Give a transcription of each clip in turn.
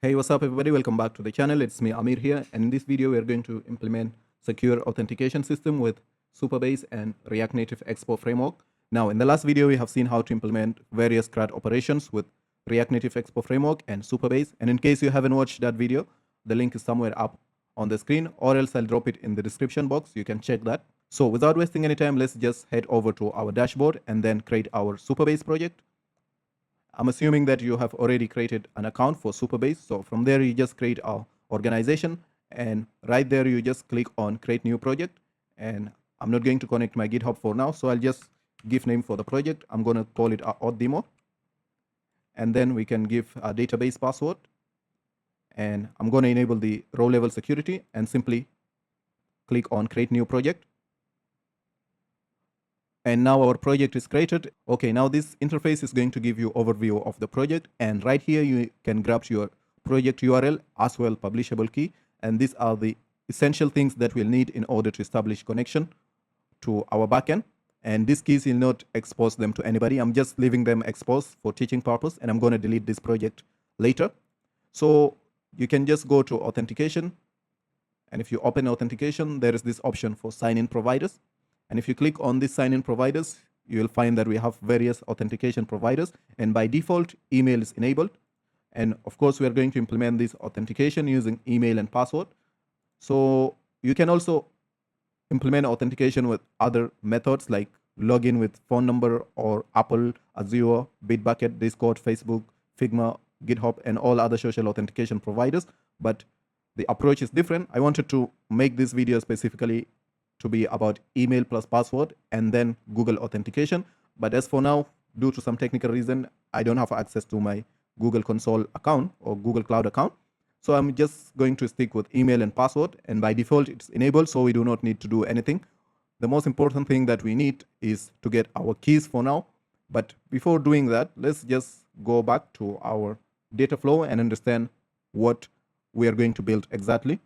Hey, what's up everybody? Welcome back to the channel. It's me Amir here, and in this video we are going to implement secure authentication system with Supabase and React Native Expo framework. Now, in the last video we have seen how to implement various CRUD operations with React Native Expo framework and Supabase. And in case you haven't watched that video, the link is somewhere up on the screen, or else I'll drop it in the description box. You can check that. So without wasting any time, let's just head over to our dashboard and then create our Supabase project. I'm assuming that you have already created an account for Supabase. So from there, you just create our organization, and right there, you just click on create new project. And I'm not going to connect my GitHub for now, so I'll just give name for the project. I'm going to call it auth demo, and then we can give a database password, and I'm going to enable the row level security and simply click on create new project. And now our project is created. Okay, now this interface is going to give you overview of the project, and right here you can grab your project URL as well publishable key, and these are the essential things that we'll need in order to establish connection to our backend. And these keys will not expose them to anybody. I'm just leaving them exposed for teaching purpose, and I'm going to delete this project later. So you can just go to authentication, and if you open authentication, there is this option for sign-in providers. And if you click on this sign-in providers, you will find that we have various authentication providers, and by default, email is enabled. And of course, we are going to implement this authentication using email and password. So you can also implement authentication with other methods like login with phone number or Apple, Azure, Bitbucket, Discord, Facebook, Figma, GitHub, and all other social authentication providers. But the approach is different. I wanted to make this video specifically to be about email plus password and then Google authentication. But as for now, due to some technical reason, I don't have access to my Google Console account or Google Cloud account. So I'm just going to stick with email and password, and by default it's enabled, so we do not need to do anything. The most important thing that we need is to get our keys for now. But before doing that, let's just go back to our data flow and understand what we are going to build exactly.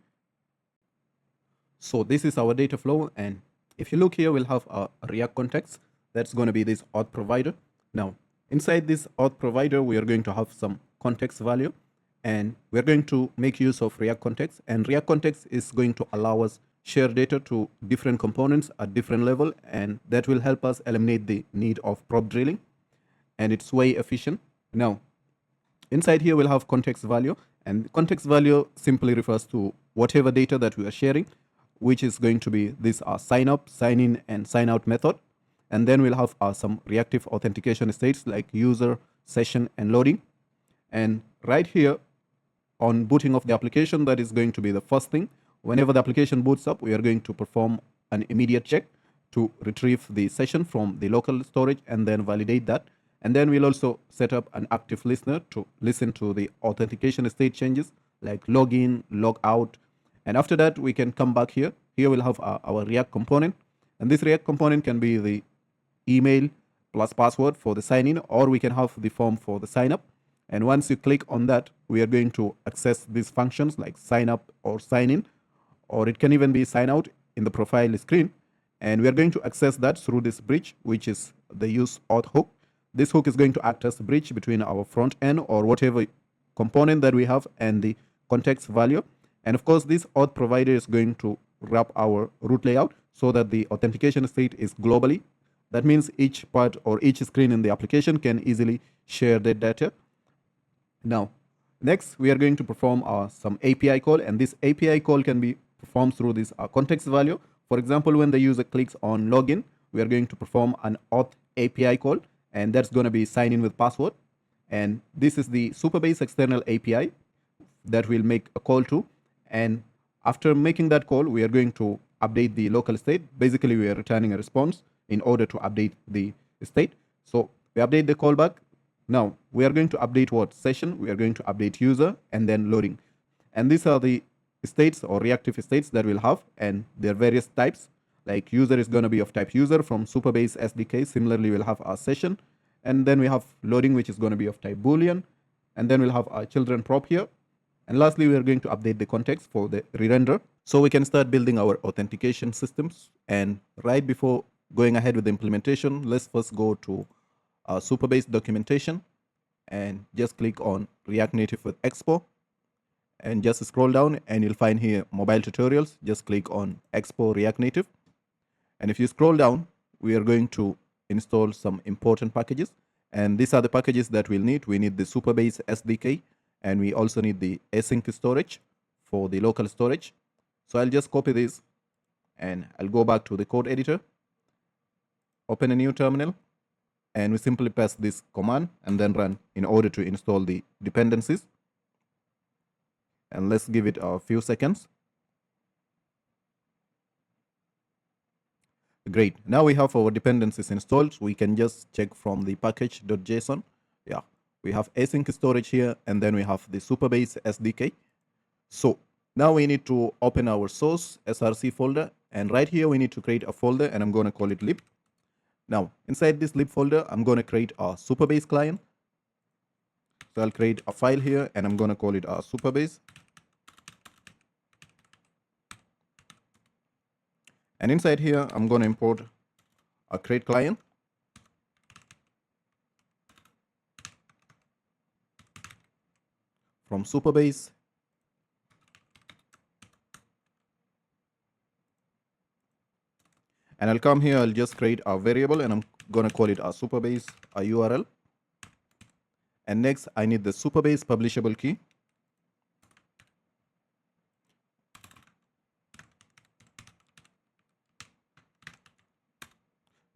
So this is our data flow, and if you look here, we'll have a React context. That's going to be this AuthProvider. Now, inside this AuthProvider, we are going to have some context value, and we're going to make use of React context. And React context is going to allow us share data to different components at different level, and that will help us eliminate the need of prop drilling, and it's way efficient. Now, inside here, we'll have context value, and context value simply refers to whatever data that we are sharing, which is going to be this sign up, sign in, and sign out method. And then we'll have some reactive authentication states like user, session, and loading. And right here on booting of the application, that is going to be the first thing. Whenever the application boots up, we are going to perform an immediate check to retrieve the session from the local storage and then validate that. And then we'll also set up an active listener to listen to the authentication state changes like login, log out. And after that, we can come back here. Here we'll have our React component. And this React component can be the email plus password for the sign-in, or we can have the form for the sign-up. And once you click on that, we are going to access these functions like sign up or sign in, or it can even be sign out in the profile screen. And we are going to access that through this bridge, which is the use auth hook. This hook is going to act as a bridge between our front end or whatever component that we have and the context value. And of course, this auth provider is going to wrap our root layout so that the authentication state is globally. That means each part or each screen in the application can easily share the data. Now, next, we are going to perform some API call, and this API call can be performed through this context value. For example, when the user clicks on login, we are going to perform an auth API call, and that's going to be sign in with password. And this is the Supabase external API that we'll make a call to. And after making that call, we are going to update the local state. Basically, we are returning a response in order to update the state. So we update the callback. Now we are going to update what session, we are going to update user, and then loading. And these are the states or reactive states that we'll have, and there are various types. Like user is going to be of type user from Supabase SDK. Similarly, we'll have our session, and then we have loading, which is going to be of type Boolean, and then we'll have our children prop here. And lastly, we are going to update the context for the re-render, so we can start building our authentication systems. And right before going ahead with the implementation, let's first go to Supabase documentation and just click on React Native with Expo. and just scroll down and you'll find here mobile tutorials. Just click on Expo React Native. And if you scroll down, we are going to install some important packages. And these are the packages that we'll need. We need the Supabase SDK, and we also need the async storage for the local storage. So I'll just copy this and I'll go back to the code editor, open a new terminal, and we simply paste this command and then run in order to install the dependencies. And let's give it a few seconds. Great. Now we have our dependencies installed. We can just check from the package.json. Yeah, we have async storage here, and then we have the Supabase SDK. So now we need to open our source src folder, and right here we need to create a folder, and I'm going to call it lib. Now inside this lib folder, I'm going to create a Supabase client. So I'll create a file here, and I'm going to call it a Supabase. And inside here, I'm going to import a create client. From Supabase. And I'll come here, I'll just create a variable, and I'm going to call it a Supabase a URL. And next, I need the Supabase publishable key.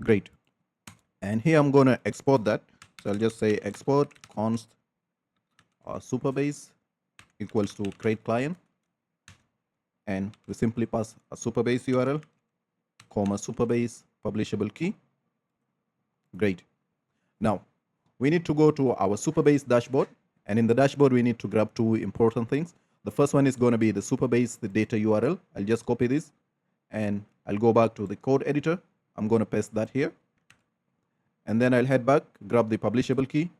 Great. And here I'm going to export that. So I'll just say export const Supabase equals to create client. And we simply pass a Supabase URL, comma Supabase publishable key. Great. Now we need to go to our Supabase dashboard. And in the dashboard, we need to grab two important things. The first one is going to be the Supabase, the data URL. I'll just copy this and I'll go back to the code editor. I'm going to paste that here. And then I'll head back, grab the publishable key.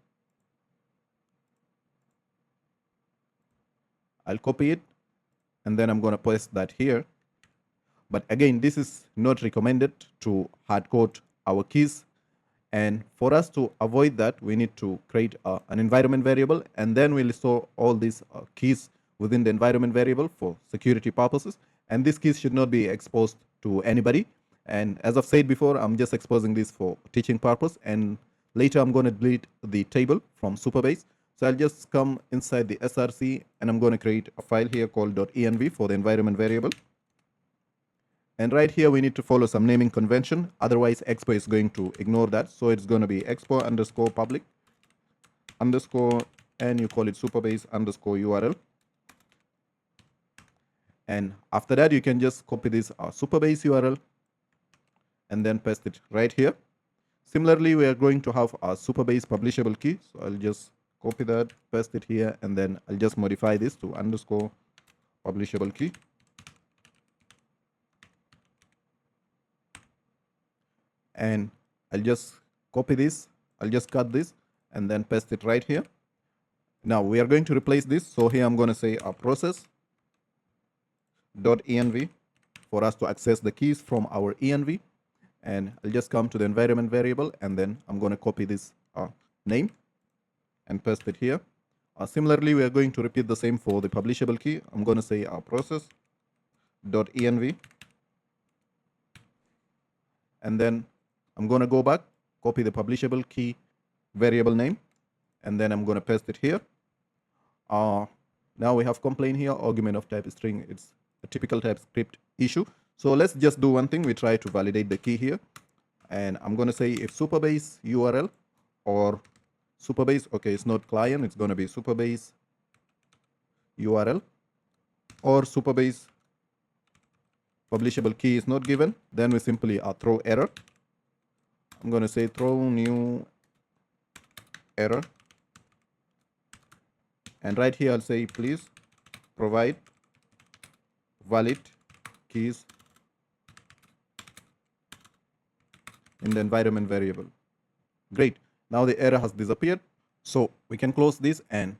I'll copy it. And then I'm going to paste that here. But again, this is not recommended to hard code our keys. And for us to avoid that, we need to create an environment variable. And then we'll store all these keys within the environment variable for security purposes. And these keys should not be exposed to anybody. And as I've said before, I'm just exposing this for teaching purpose. And later I'm going to delete the table from Supabase. So I'll just come inside the src and I'm going to create a file here called .env for the environment variable. And right here, we need to follow some naming convention. Otherwise, Expo is going to ignore that. So it's going to be expo underscore public underscore, and you call it Supabase underscore URL. And after that, you can just copy this Supabase URL and then paste it right here. Similarly, we are going to have a Supabase publishable key. So I'll just copy that, paste it here, and then I'll just modify this to underscore publishable key. And I'll just copy this, I'll just cut this and then paste it right here. Now we are going to replace this. So here I'm going to say a process.env for us to access the keys from our env. And I'll just come to the environment variable and then I'm going to copy this name and paste it here. Similarly, we are going to repeat the same for the publishable key. I'm going to say process.env. And then I'm going to go back, copy the publishable key variable name, and then I'm going to paste it here. Now we have complaint here, argument of type string. It's a typical TypeScript issue. So let's just do one thing. We try to validate the key here. And I'm going to say if Supabase URL or Supabase, okay, it's not client, it's going to be Supabase URL or Supabase publishable key is not given, then we simply throw error. I'm going to say throw new error. And right here, I'll say, please provide valid keys in the environment variable. Great. Now the error has disappeared. So we can close this, and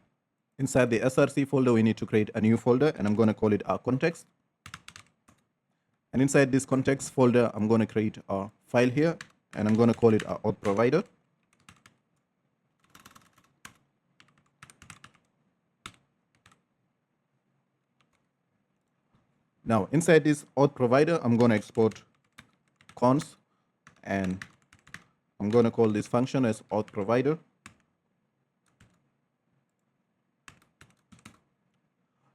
inside the src folder, we need to create a new folder, and I'm going to call it our context. And inside this context folder, I'm going to create a file here, and I'm going to call it our AuthProvider. Now inside this AuthProvider, I'm going to export const, and I'm going to call this function as AuthProvider.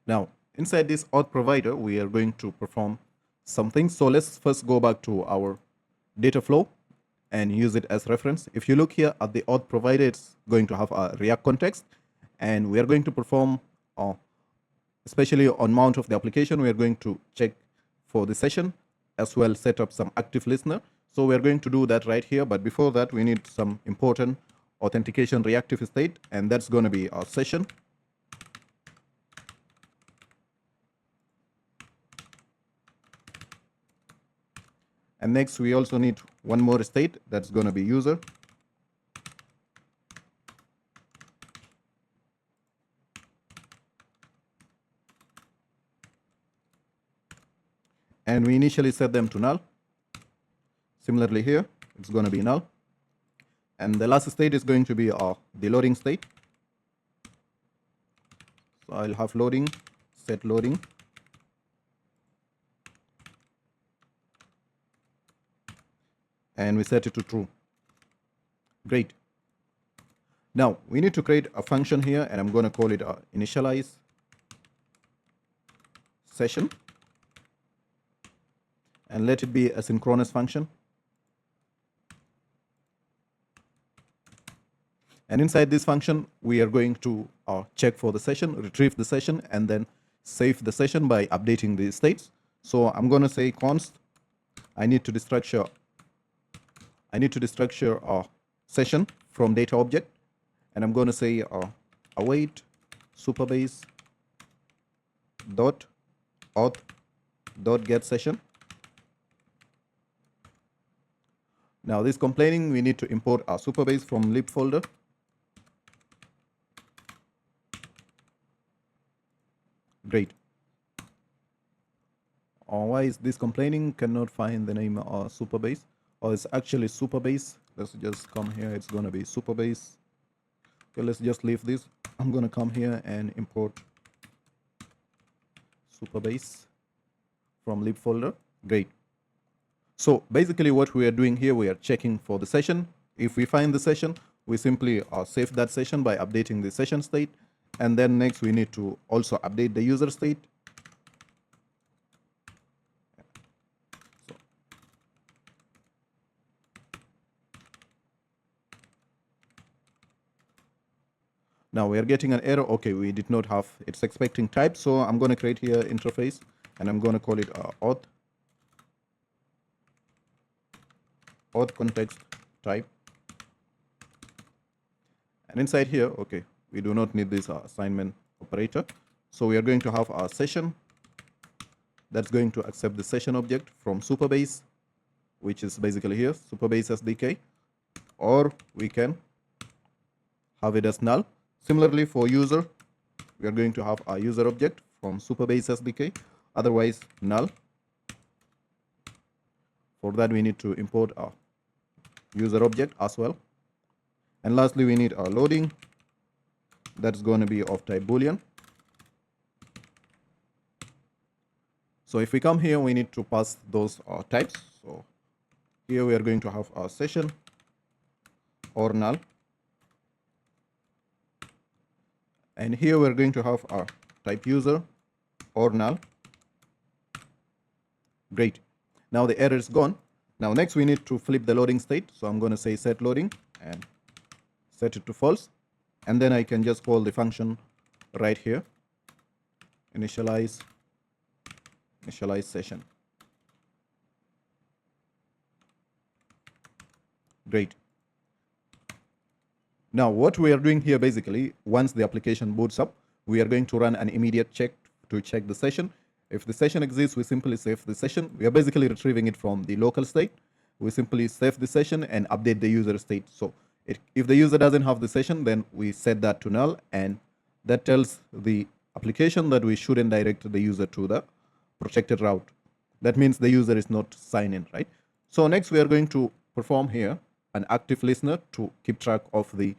Now inside this AuthProvider, we are going to perform something. So let's first go back to our data flow and use it as reference. If you look here at the AuthProvider, it's going to have a React context, and we are going to perform, especially on mount of the application, we are going to check for the session, as well set up some active listener. So we're going to do that right here. But before that, we need some important authentication reactive state, and that's going to be our session. And next, we also need one more state that's going to be user. And we initially set them to null. Similarly here, it's going to be null. And the last state is going to be the loading state. So I'll have loading, set loading. And we set it to true. Great. Now we need to create a function here, and I'm going to call it initialize session, and let it be a synchronous function. And inside this function, we are going to check for the session, retrieve the session, and then save the session by updating the states. So I'm going to say const, I need to destructure session from data object, and I'm going to say await Supabase dot auth dot get session. Now this complaining, we need to import our Supabase from lib folder. Great. Why is this complaining? Cannot find the name of Supabase. Or it's actually Supabase. Let's just come here. It's going to be Supabase. Okay, let's just leave this. I'm going to come here and import Supabase from lib folder. Great. So basically what we are doing here, we are checking for the session. If we find the session, we simply save that session by updating the session state. And then next we need to also update the user state. Now we are getting an error. Okay, we did not have, it's expecting type. So I'm going to create here interface, and I'm going to call it auth context type. And inside here, okay, we do not need this assignment operator. So we are going to have our session that's going to accept the session object from Supabase, which is basically here, Supabase SDK, or we can have it as null. Similarly for user, we are going to have our user object from Supabase SDK, otherwise null. For that, we need to import our user object as well. And lastly, we need our loading. That's going to be of type Boolean. So if we come here, we need to pass those types. So here we are going to have our session or null. And here we're going to have our type user or null. Great. Now the error is gone. Now next we need to flip the loading state. So I'm going to say set loading and set it to false. And then I can just call the function right here, initialize session. Great. Now what we are doing here, basically, once the application boots up, we are going to run an immediate check to check the session. If the session exists, we simply save the session. We are basically retrieving it from the local state. We simply save the session and update the user state. So if the user doesn't have the session, then we set that to null, and that tells the application that we shouldn't direct the user to the protected route. That means the user is not signed in, right? So next we are going to perform here an active listener to keep track of the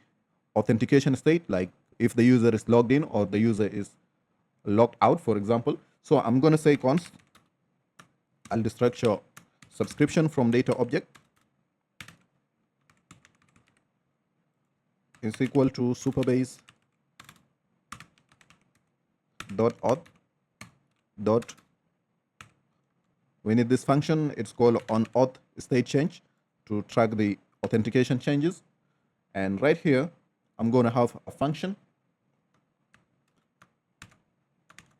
authentication state, like if the user is logged in or the user is logged out, for example. So I'm going to say const I'll destructure subscription from data object is equal to Supabase dot auth dot. We need this function. It's called on auth state change to track the authentication changes. And right here, I'm going to have a function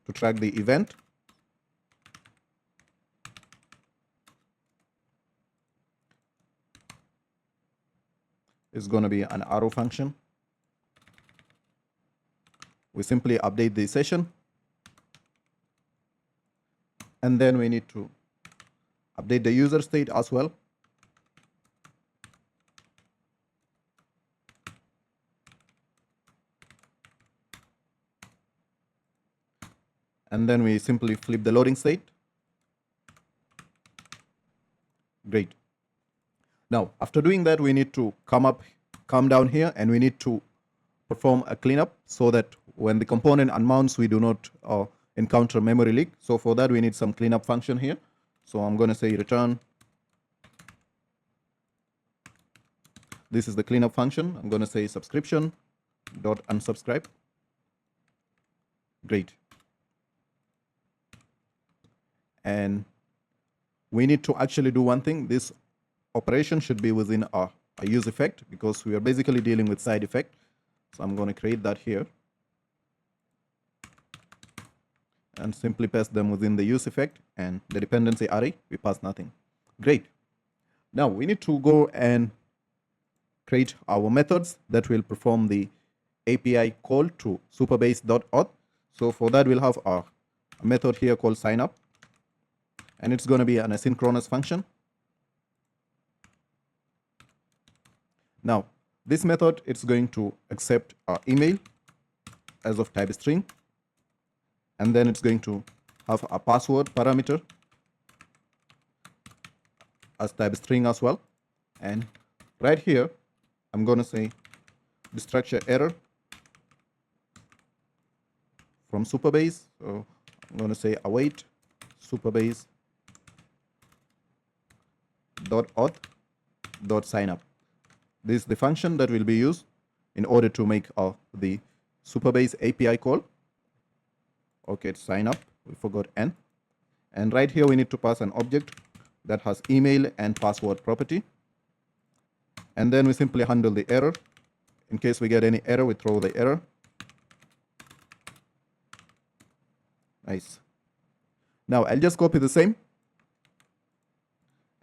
to track the event. It's going to be an arrow function. We simply update the session. And then we need to update the user state as well. And then we simply flip the loading state. Great. Now, after doing that, we need to come down here, and we need to perform a cleanup so that when the component unmounts, we do not encounter memory leak. So for that, we need some cleanup function here. So I'm going to say return. This is the cleanup function. I'm going to say subscription dot unsubscribe. Great. And we need to actually do one thing. This operation should be within a use effect, because we are basically dealing with side effect. So I'm going to create that here and simply paste them within the use effect, and the dependency array, we pass nothing. Great. Now we need to go and create our methods that will perform the API call to supabase.auth. So for that, we'll have a method here called signup, and it's going to be an asynchronous function. Now, this method, it's going to accept our email as of type string, and then it's going to have a password parameter as type string as well. And right here, I'm going to say the structure error from Supabase. So I'm going to say await Supabase .auth.signup. This is the function that will be used in order to make the Supabase API call. Okay, it's sign up. We forgot n. And right here, we need to pass an object that has email and password property. And then we simply handle the error. In case we get any error, we throw the error. Nice. Now I'll just copy the same,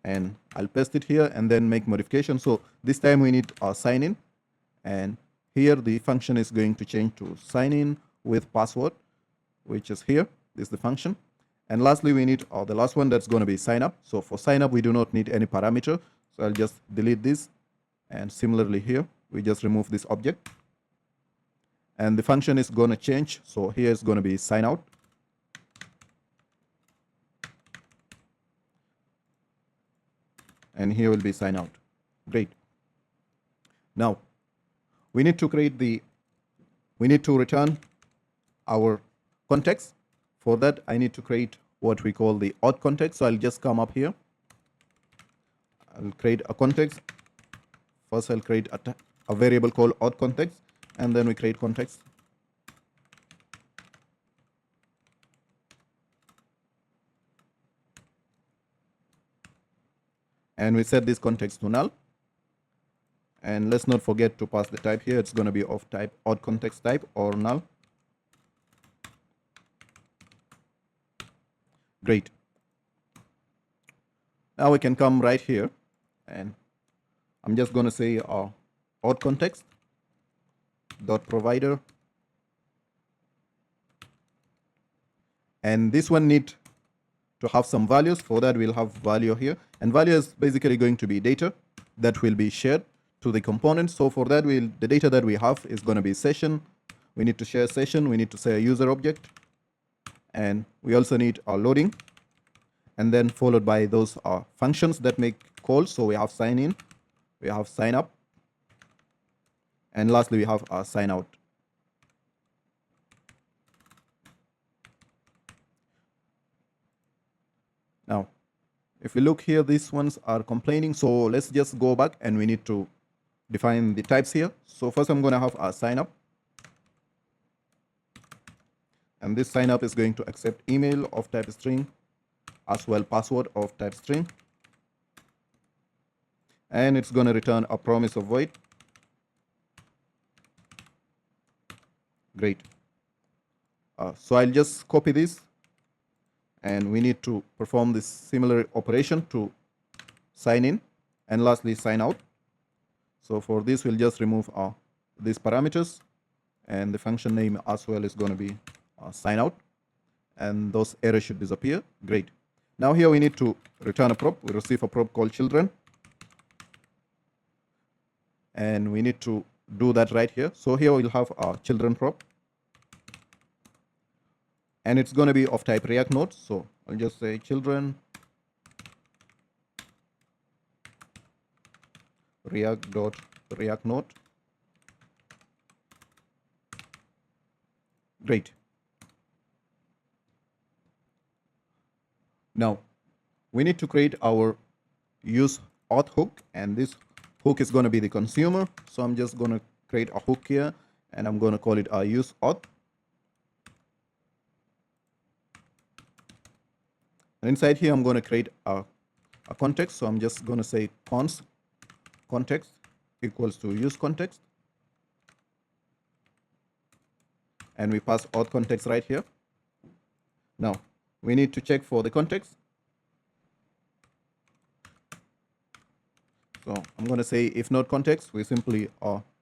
and I'll paste it here and then make modification. So this time we need our sign in, and here the function is going to change to sign in with password, which is here. This is the function. And lastly, we need the last one, that's going to be sign up. So for sign up, we do not need any parameter. So I'll just delete this. And similarly here, we just remove this object. And the function is going to change. So here is going to be sign out. And here will be sign out. Great. Now, we need to return our context. For that, I need to create what we call the auth context. So I'll just come up here. I'll create a context. First, I'll create a variable called auth context, and then we create context. And we set this context to null. And let's not forget to pass the type here. It's going to be of type auth context type or null. Great. Now we can come right here, and I'm just going to say auth context dot provider, and this one need to have some values. For that, we'll have value here, and value is basically going to be data that will be shared to the component. So for that, the data that we have is going to be session. We need to share session. We need to say a user object, and we also need our loading, and then followed by those functions that make calls. So we have sign in, we have sign up, and lastly we have our sign out. Now If we look here, these ones are complaining. So let's just go back and we need to define the types here. So first I'm going to have a sign up. And this sign up is going to accept email of type string as well password of type string. And it's going to return a promise of void. Great. So I'll just copy this, and we need to perform this similar operation to sign in and lastly sign out. So for this, we'll just remove these parameters, and the function name as well is going to be sign out, and those errors should disappear. Great. Now here we need to return a prop. We receive a prop called children, and we need to do that right here. So here we'll have our children prop, and it's going to be of type React Node. So I'll just say children React Node. Great. Now we need to create our use auth hook, and this hook is going to be the consumer. So I'm just going to create a hook here, and I'm going to call it use auth. And inside here, I'm going to create a context. So I'm just going to say context equals to use context. And we pass auth context right here. Now, we need to check for the context. So I'm going to say if not context, we simply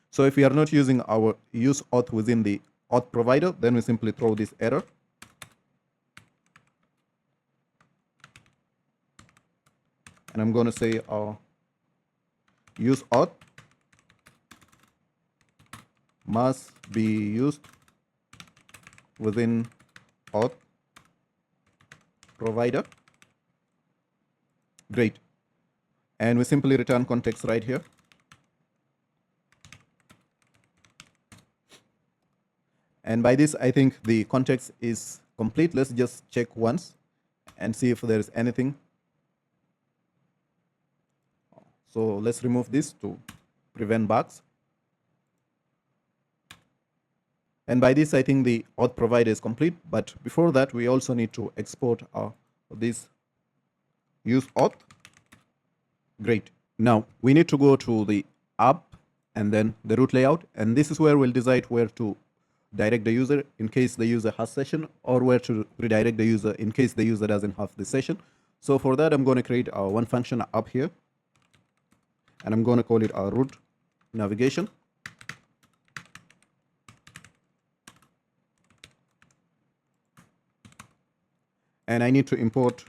so if we are not using our use auth within the auth provider, then we simply throw this error. And I'm going to say use auth must be used within auth provider. Great. And we simply return context right here. And by this, I think the context is complete. Let's just check once and see if there is anything. So let's remove this to prevent bugs. And by this, I think the auth provider is complete. But before that, we also need to export this use auth. Great. Now we need to go to the app and then the root layout. And this is where we'll decide where to direct the user in case the user has session, or where to redirect the user in case the user doesn't have the session. So for that, I'm going to create one function up here. And I'm going to call it our root navigation. And I need to import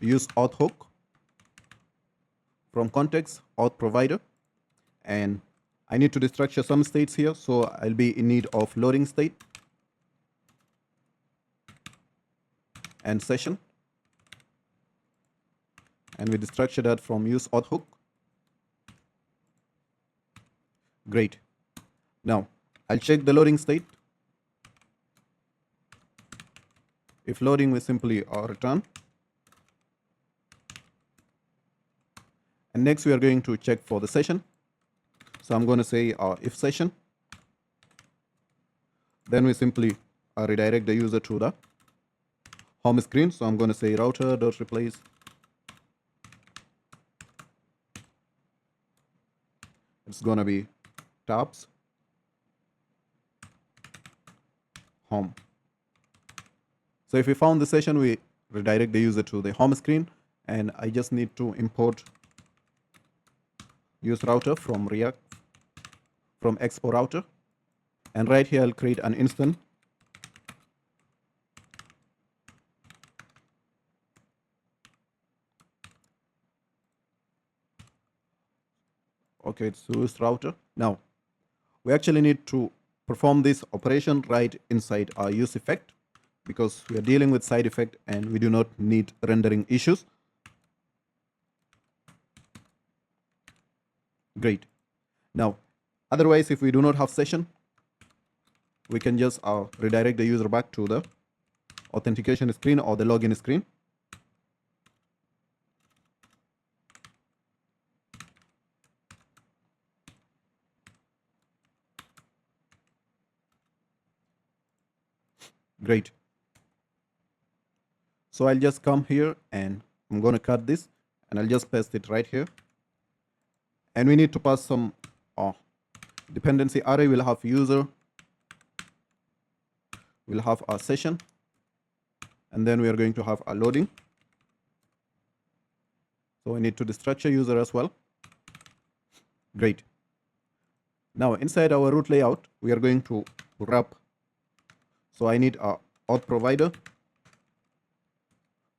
use auth hook from context auth provider. And I need to destructure some states here. So I'll be in need of loading state and session. And we destructure that from use auth hook. Great. Now I'll check the loading state. If loading, we simply return. And next we are going to check for the session. So I'm going to say if session. Then we simply redirect the user to the home screen. So I'm going to say router.replace it's going to be tabs home. So if we found the session, we redirect the user to the home screen, and I just need to import use router from React from Expo router, and right here I'll create an instance. Okay, it's use router. Now we actually need to perform this operation right inside our use effect, because we are dealing with side effect and we do not need rendering issues. Great. Now, otherwise, if we do not have session, we can just redirect the user back to the authentication screen or the login screen. Great. So I'll just come here and I'm going to cut this and I'll just paste it right here. And we need to pass some dependency array. Will have user, we'll have our session, and then we are going to have a loading. So we need to destructure user as well. Great. Now inside our root layout, we are going to wrap. So I need a AuthProvider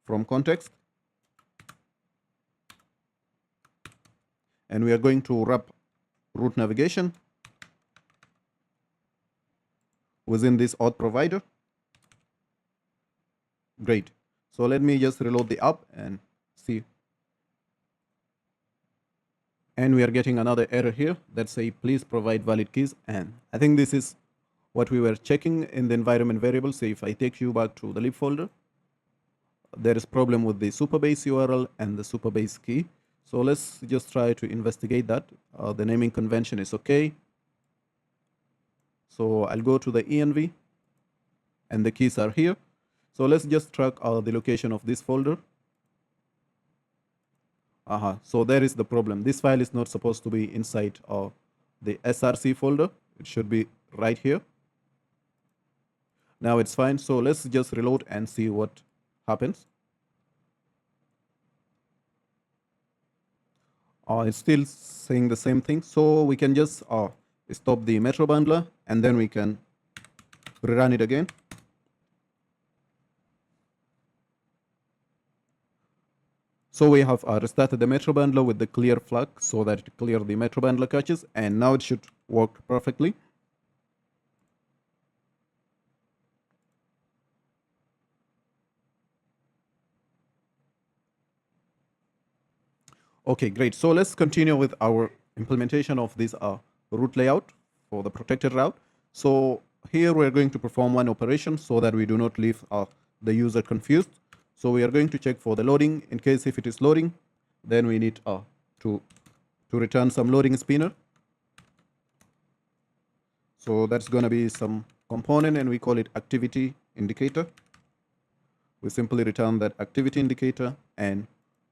from context. And we are going to wrap root navigation within this AuthProvider. Great. So let me just reload the app and see. And we are getting another error here that say please provide valid keys. And I think this is what we were checking in the environment variable. So if I take you back to the lib folder, there is problem with the Supabase URL and the Supabase key. So let's just try to investigate that. The naming convention is okay. So I'll go to the env and the keys are here. So let's just track the location of this folder. So there is the problem. This file is not supposed to be inside the src folder. It should be right here. Now it's fine. So let's just reload and see what happens. It's still saying the same thing. So we can just stop the metro bundler and then we can rerun it again. So we have restarted the metro bundler with the clear flag so that it cleared the metro bundler caches, and now it should work perfectly. Okay, great. So let's continue with our implementation of this route layout for the protected route. So here we're going to perform one operation so that we do not leave the user confused. So we are going to check for the loading. In case if it is loading, then we need to return some loading spinner. So that's going to be some component and we call it activity indicator. We simply return that activity indicator and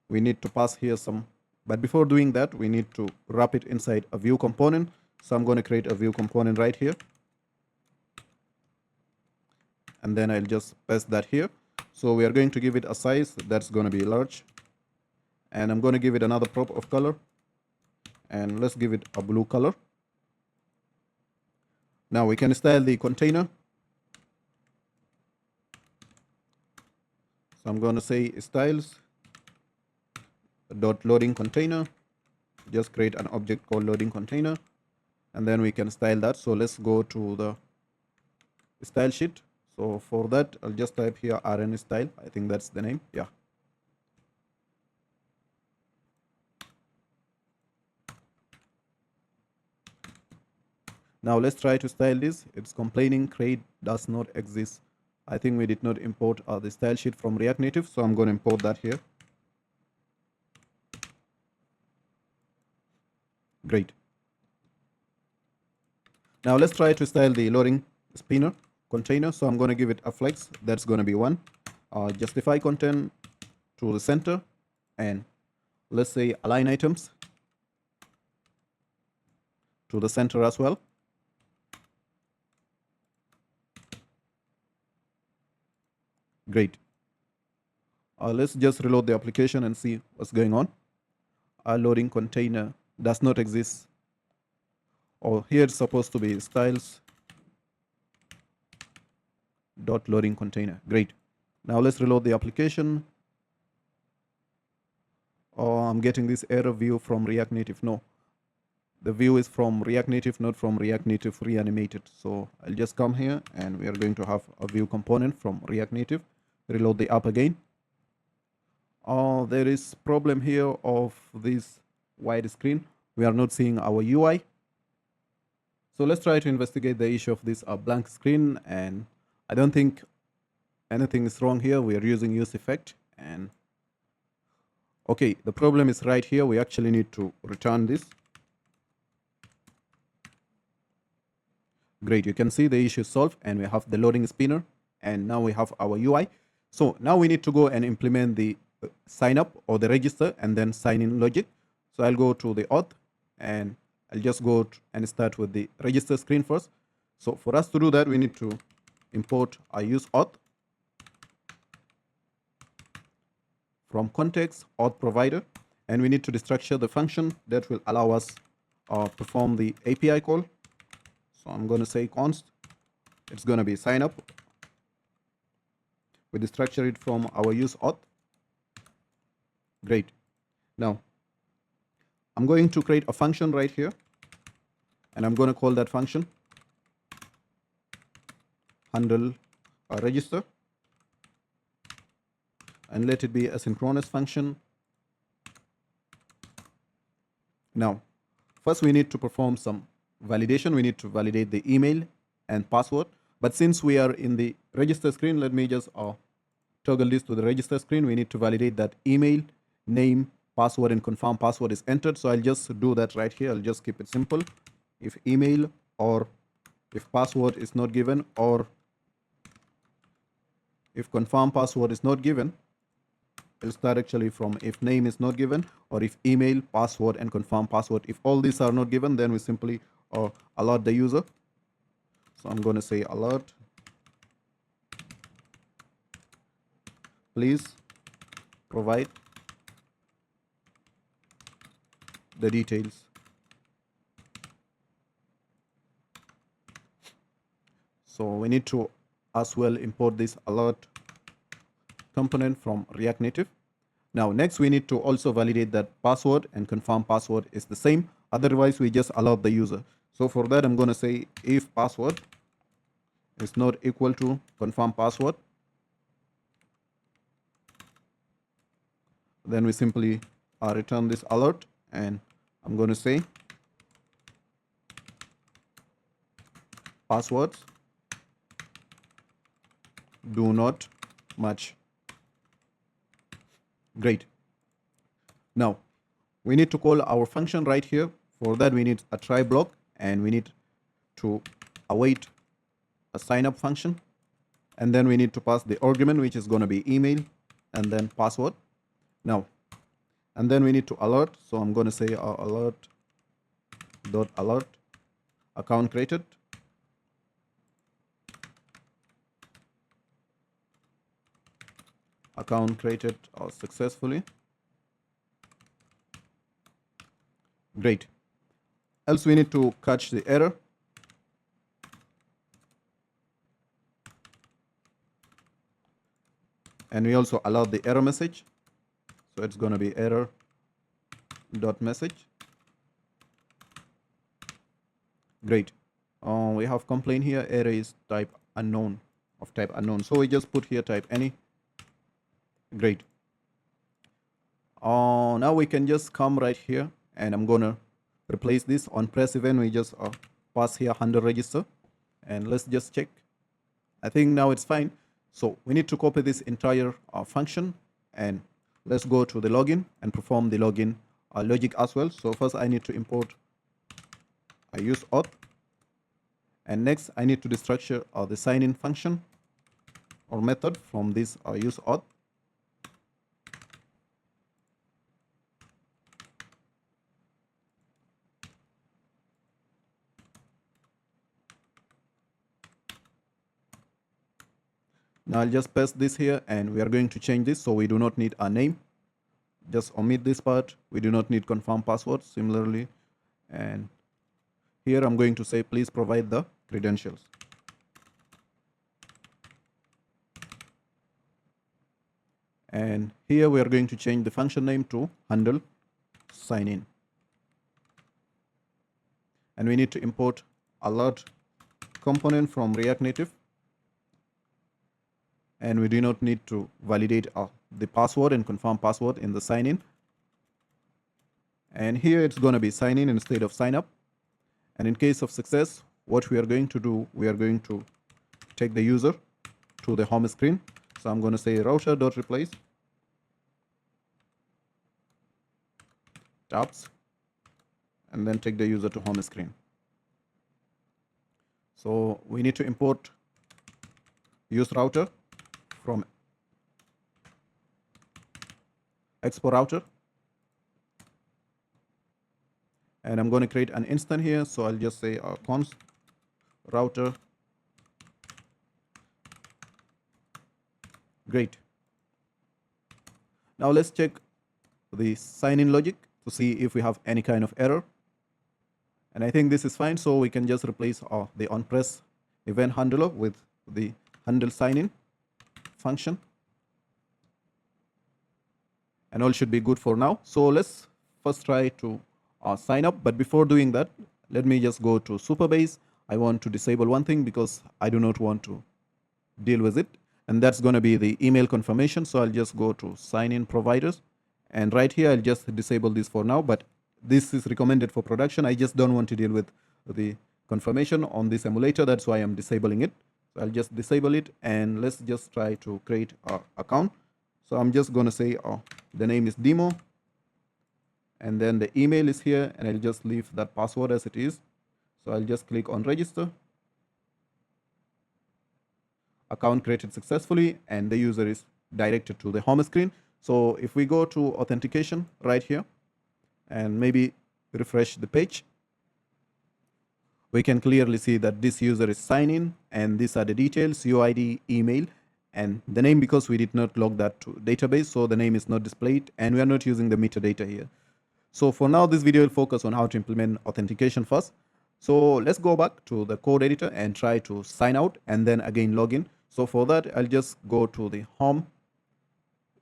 we need to pass here some. But before doing that, we need to wrap it inside a view component. So I'm going to create a view component right here. And then I'll just paste that here. So we are going to give it a size that's going to be large. And I'm going to give it another prop of color. And let's give it a blue color. Now we can style the container. So I'm going to say styles dot loading container. Just create an object called loading container. And then we can style that. So let's go to the style sheet. So for that, I'll just type here RN style. I think that's the name. Yeah. Now let's try to style this. It's complaining crate does not exist. I think we did not import the style sheet from React Native. So I'm going to import that here. Great. Now let's try to style the loading spinner container. So I'm going to give it a flex. That's going to be 1. Justify content to the center. And let's say align items to the center as well. Great. Let's just reload the application and see what's going on. Our loading container does not exist. Or here it's supposed to be styles dot loading container. Great. Now let's reload the application. I'm getting this error view from React Native. No, the view is from React Native, not from React Native reanimated. So I'll just come here and we are going to have a view component from React Native. Reload the app again. There is problem here of this wide screen. We are not seeing our UI. So let's try to investigate the issue of this blank screen, and I don't think anything is wrong here. We are using use effect, and okay, the problem is right here. We actually need to return this. Great, you can see the issue solved and we have the loading spinner and now we have our UI. So now we need to go and implement the sign up or the register and then sign in logic. So I'll go to the auth and I'll just go and start with the register screen first. So for us to do that, we need to import our use auth from context AuthProvider, and we need to destructure the function that will allow us perform the API call. So I'm going to say const, it's going to be sign up. We destructure it from our use auth. Great. Now I'm going to create a function right here, and I'm going to call that function handle register, and let it be a synchronous function. Now, first we need to perform some validation. We need to validate the email and password. But since we are in the register screen, let me just toggle this to the register screen. We need to validate that email, name, password, and confirm password is entered. So I'll just do that right here. I'll just keep it simple. If email or if password is not given, or if confirm password is not given, I'll start actually from if name is not given, or if email, password, and confirm password. If all these are not given, then we simply alert the user. So I'm going to say alert, please provide the details. So we need to as well import this alert component from React Native. Now next we need to also validate that password and confirm password is the same. Otherwise we just allow the user. So for that I'm going to say if password is not equal to confirm password, then we simply return this alert, and I'm going to say passwords do not match. Great. Now we need to call our function right here. For that we need a try block, and we need to await a sign up function, and then we need to pass the argument, which is going to be email and then password. Now and then we need to alert. So I'm going to say alert dot alert account created, successfully. Great. Else we need to catch the error. And we also allow the error message. So it's going to be error dot message. Great. We have complaint here. Error is type unknown, of type unknown. So we just put here type any. Great. Now we can just come right here, and I'm gonna replace this on press event. We just pass here handle register, and let's just check. I think now it's fine. So we need to copy this entire function, and let's go to the login and perform the login logic as well. So first I need to import I use auth, and next I need to destructure the sign-in function or method from this use auth. Now I'll just paste this here, and we are going to change this. So we do not need a name. Just omit this part. We do not need confirm password similarly. And here I'm going to say, please provide the credentials. And here we are going to change the function name to handle sign in. And we need to import alert component from React Native. And we do not need to validate the password and confirm password in the sign in. And here it's going to be sign in instead of sign up. And in case of success, what we are going to do, we are going to take the user to the home screen. So I'm going to say router.replace tabs, and then take the user to home screen. So we need to import use router from Expo router. And I'm going to create an instance here. So I'll just say const router. Great. Now let's check the sign-in logic to see if we have any kind of error. And I think this is fine. So we can just replace the onPress event handler with the handle sign-in function. And all should be good for now. So let's first try to sign up. But before doing that, let me just go to Supabase. I want to disable one thing because I do not want to deal with it. And that's going to be the email confirmation. So I'll just go to sign in providers. And right here, I'll just disable this for now. But this is recommended for production. I just don't want to deal with the confirmation on this emulator. That's why I'm disabling it. So I'll just disable it. And let's just try to create an account. So I'm just going to say the name is demo. And then the email is here. And I'll just leave that password as it is. So I'll just click on register. Account created successfully, and the user is directed to the home screen. So if we go to authentication right here and maybe refresh the page, we can clearly see that this user is signed in, and these are the details: UID, email, and the name, because we did not log that to database, so the name is not displayed, and we are not using the metadata here. So for now, this video will focus on how to implement authentication first. So let's go back to the code editor and try to sign out and then again log in. So for that, I'll just go to the home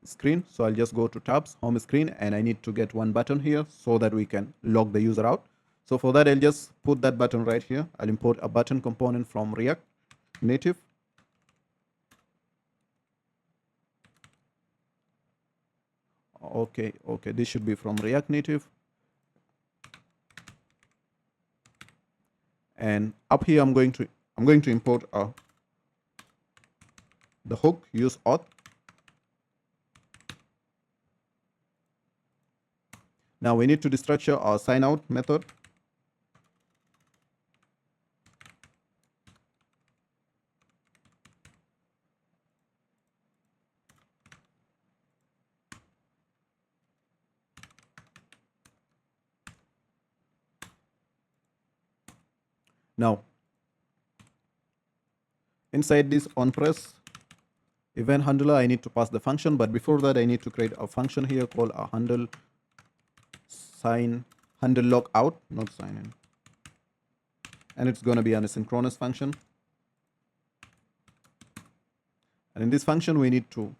screen. So I'll just go to tabs, home screen, and I need to get one button here so that we can log the user out. So for that, I'll just put that button right here. I'll import a button component from React Native. Okay, this should be from React Native. And up here, I'm going to import the hook, use auth. Now we need to destructure our sign out method. Now, inside this onPress event handler, I need to pass the function, but before that, I need to create a function here called a handle logout, not sign in, and it's going to be an asynchronous function. And in this function, we need to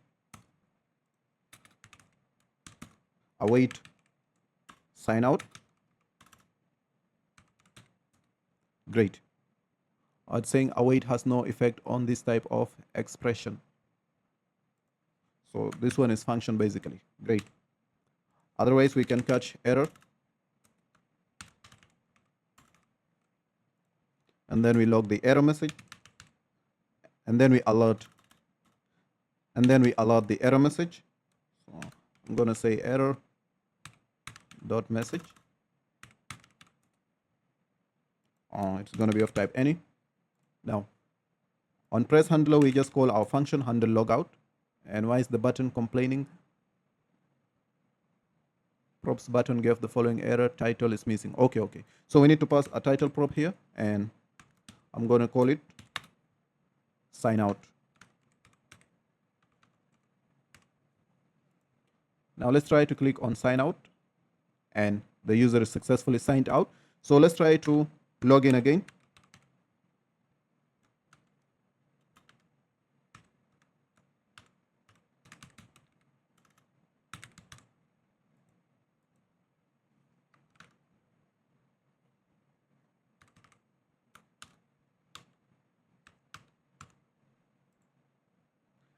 await sign out. Great. It's saying await has no effect on this type of expression. So this one is function basically. Great. Otherwise, we can catch error. And then we log the error message. And then we alert. And then we alert the error message. So I'm going to say error dot message. It's going to be of type any. Now, on press handler, we just call our function handle logout. And why is the button complaining? Props button gave the following error. Title is missing. Okay. So we need to pass a title prop here, and I'm going to call it sign out. Now let's try to click on sign out, and the user is successfully signed out. So let's try to log in again.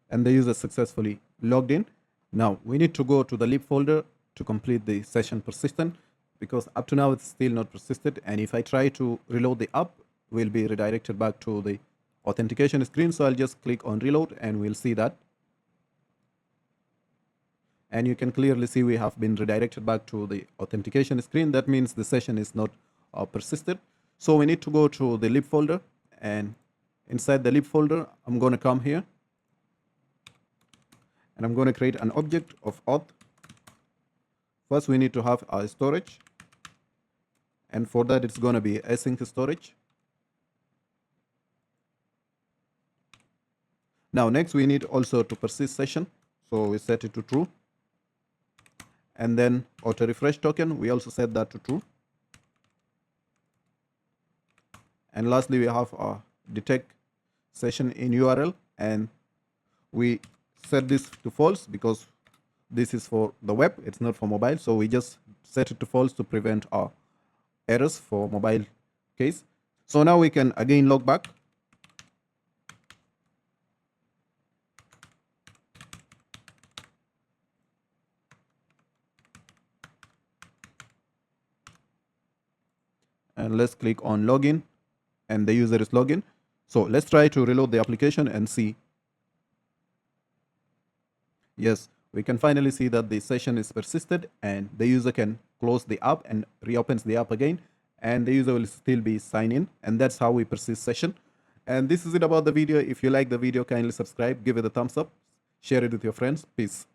And the user successfully logged in. Now we need to go to the lib folder to complete the session persistent, because up to now it's still not persisted. And if I try to reload the app, we'll be redirected back to the authentication screen. So I'll just click on reload and we'll see that. And you can clearly see we have been redirected back to the authentication screen. That means the session is not persisted. So we need to go to the lib folder and Inside the lib folder, I'm going to come here and I'm going to create an object of auth. First, we need to have our storage. And for that, it's going to be async storage. Now, next, we need also to persist session. So we set it to true. And then auto refresh token, we also set that to true. And lastly, we have our detect session in URL, and we set this to false because this is for the web, it's not for mobile. So we just set it to false to prevent our errors for mobile case. So now we can again log back. And let's click on login, and the user is login. So let's try to reload the application and see. Yes, we can finally see that the session is persisted and the user can close the app and reopens the app again, and the user will still be signed in, and that's how we persist session. And this is it about the video. If you like the video, kindly subscribe, give it a thumbs up, share it with your friends. Peace.